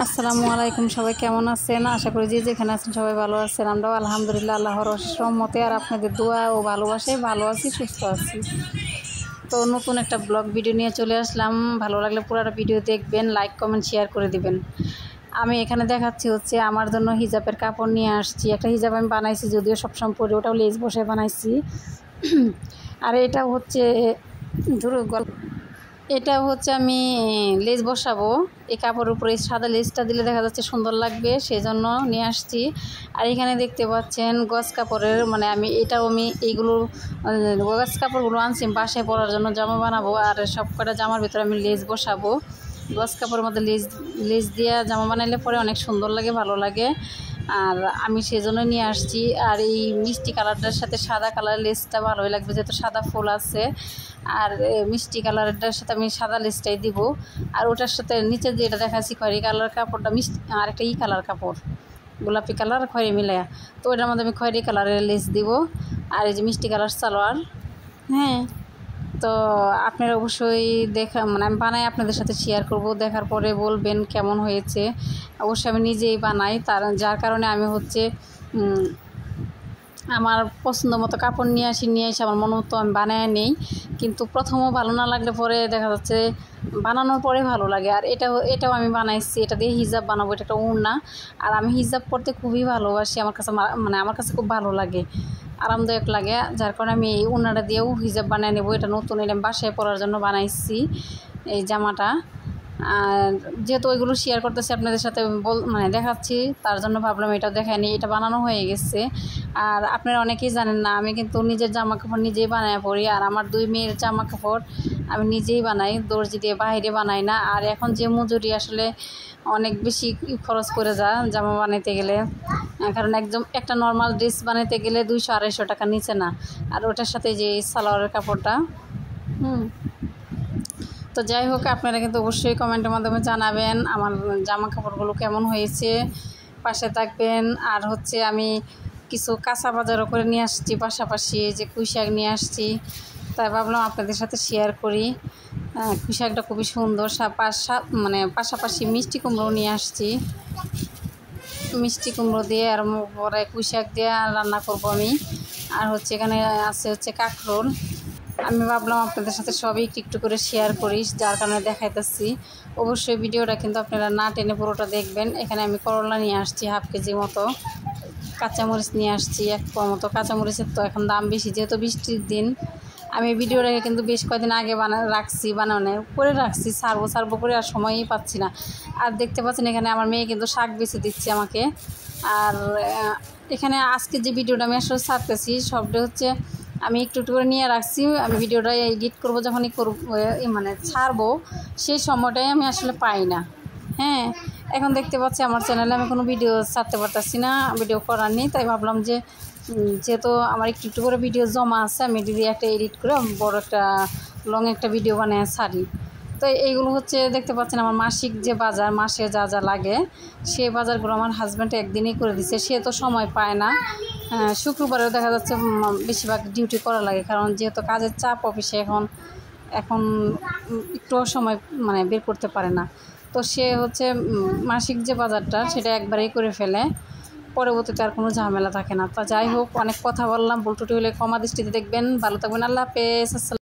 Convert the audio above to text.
আসসালামু আলাইকুম, সবাই কেমন আছেন? আশা করি যে যেখানে আছেন সবাই ভালো আছেন। আমরাও আলহামদুলিল্লাহ আল্লাহর অশেষ রহমতে আর আপনাদের দোয়া ও ভালোবাসায় ভালো আছি, সুস্থ আছি। তো নতুন একটা ব্লগ ভিডিও নিয়ে চলে আসলাম। ভালো লাগলে পুরোটা ভিডিও দেখবেন, লাইক কমেন্ট শেয়ার করে দিবেন। আমি এখানে দেখাচ্ছি হচ্ছে আমার জন্য হিজাবের কাপড় নিয়ে আসছি। একটা হিজাব আমি বানাইছি, যদিও সবসময় পরে, ওটাও লেজ বসে বানাইছি। আর এটা হচ্ছে এটা হচ্ছে আমি লেস বসাবো এই কাপড়ের উপরে। সাদা লেসটা দিলে দেখা যাচ্ছে সুন্দর লাগবে, সেজন্য নিয়ে আসছি। আর এখানে দেখতে পাচ্ছেন গজ কাপড়ের, মানে আমি এইগুলো গজ কাপড়গুলো আনছি বাসায় পরার জন্য, জামা বানাবো। আর সব কটা জামার ভিতরে আমি লেস বসাবো। গজ কাপড়ের মধ্যে লেস দিয়ে জামা বানাইলে পরে অনেক সুন্দর লাগে, ভালো লাগে। আর আমি সেজন্য নিয়ে আসছি। আর এই মিষ্টি কালারটার সাথে সাদা কালার লেসটা ভালোই লাগবে, যেহেতু সাদা ফুল আছে। আর মিষ্টি কালারটার সাথে আমি সাদা লেসটাই দিব। আর ওটার সাথে নিচে যেটা দেখাচ্ছি খয়েরি কালার কাপড়টা, আর একটা কালার কাপড়, গোলাপি কালার খয়েরি মিলায়া, তো ওটার মধ্যে আমি খয়েরি কালারের লেস দিব। আর এই যে মিষ্টি কালার সালোয়ার। হ্যাঁ, তো আপনারা অবশ্যই মানে আমি বানাই আপনাদের সাথে শেয়ার করব, দেখার পরে বলবেন কেমন হয়েছে। অবশ্যই আমি নিজেই বানাই, যার কারণে আমি হচ্ছে আমার পছন্দ মতো কাপড় নিয়ে এসে আমার মন মতো আমি বানায় নেই। কিন্তু প্রথমও ভালো না লাগলে পরে দেখা যাচ্ছে বানানোর পরে ভালো লাগে। আর এটাও আমি বানাইছি, এটা দিয়ে হিজাব বানাবো। এটা একটা ওড়না। আর আমি হিজাব পরতে খুবই ভালোবাসি, আমার কাছে খুব ভালো লাগে, আরামদায়ক লাগে। যার কারণে আমি এই ওড়নাটা দিয়েও হিজাব বানিয়ে নেবো। এটা নতুন, এটা আমি বাসায় পরার জন্য বানাইছি এই জামাটা। আর যেহেতু ওইগুলো শেয়ার করতেছি আপনাদের সাথে, দেখাচ্ছি, তার জন্য ভাবলাম এটাও দেখায় নিই। এটা বানানো হয়ে গেছে। আর আপনারা অনেকেই জানেন না, আমি কিন্তু নিজের জামা কাপড় নিজেই বানায় পরি। আর আমার 2 মেয়ের জামা কাপড় আমি নিজেই বানাই, দর্জি দিয়ে, বাইরে বানাই না। আর এখন যে মজুরি আসলে অনেক বেশি খরচ করে জামা বানাইতে গেলে, কারণ একটা নর্মাল ড্রেস বানাইতে গেলে 200-250 টাকা নিচে না। আর ওটার সাথে যে সালোয়ারের কাপড়টা, তো যাই হোক, আপনারা কিন্তু অবশ্যই কমেন্টের মাধ্যমে জানাবেন আমার জামা কাপড়গুলো কেমন হয়েছে, পাশে থাকবেন। আর হচ্ছে আমি কিছু কাঁচা বাজারও করে নিয়ে আসছি, পাশাপাশি যে পুঁই শাক নিয়ে আসছি, তাই ভাবলাম আপনাদের সাথে শেয়ার করি। পুঁই শাকটা খুবই সুন্দর। পাশাপাশি মিষ্টি কুমড়ো নিয়ে আসছি। মিষ্টি কুমড়ো দিয়ে আর পরে পুঁই শাক দিয়ে রান্না করব আমি। আর হচ্ছে এখানে আছে হচ্ছে কাঁকরোল। আমি ভাবলাম আপনাদের সাথে সবই একটু করে শেয়ার করি, যার কারণে দেখাইতেছি। অবশ্যই ভিডিওটা কিন্তু আপনারা না টেনে পুরোটা দেখবেন। এখানে আমি করলা নিয়ে আসছি 1/2 কেজি মতো, কাঁচামরিচ নিয়ে আসছি 1 পোয়া মতো। কাঁচামরিচের তো এখন দাম বেশি, যেহেতু বৃষ্টির দিন। আমি ভিডিওটাকে কিন্তু বেশ কয়েকদিন আগে করে রাখছি, সারবো করে, আর সময়ই পাচ্ছি না। আর দেখতে পাচ্ছেন এখানে আমার মেয়ে কিন্তু শাক বেছে দিচ্ছে আমাকে। আর এখানে আজকে যে ভিডিওটা আমি আসলে ছাড়তেছি, সবটা হচ্ছে আমি একটু করে নিয়ে রাখছি। আমি ভিডিওটা এডিট করবো, যখনই ছাড়বো, সেই সময়টাই আমি আসলে পাই না। হ্যাঁ, এখন দেখতে পাচ্ছি আমার চ্যানেলে আমি কোনো ভিডিও ছাড়তে পারতেছি না, ভিডিও করার নেই। তাই ভাবলাম যে যেহেতু আমার একটু করে ভিডিও জমা আছে, আমি যদি একটা এডিট করে বড় একটা লং একটা ভিডিও বানিয়ে ছাড়ি। তো এইগুলো হচ্ছে দেখতে পাচ্ছেন আমার মাসিক যে বাজার, মাসে যা যা লাগে সেই বাজারগুলো আমার হাজব্যান্ড একদিনই করে দিছে। সে তো সময় পায় না। শুক্রবারেও দেখা যাচ্ছে বেশিরভাগ ডিউটি করা লাগে, কারণ যেহেতু কাজের চাপ অফিসে, এখন একটু সময় বের করতে পারে না। তো সে হচ্ছে মাসিক যে বাজারটা সেটা একবারেই করে ফেলে, পরবর্তীতে আর কোনো ঝামেলা থাকে না। তা যাই হোক, অনেক কথা বললাম, ভুল ত্রুটি হলে ক্ষমা দৃষ্টিতে দেখবেন। ভালো থাকবেন, আল্লাহ হাফেজ।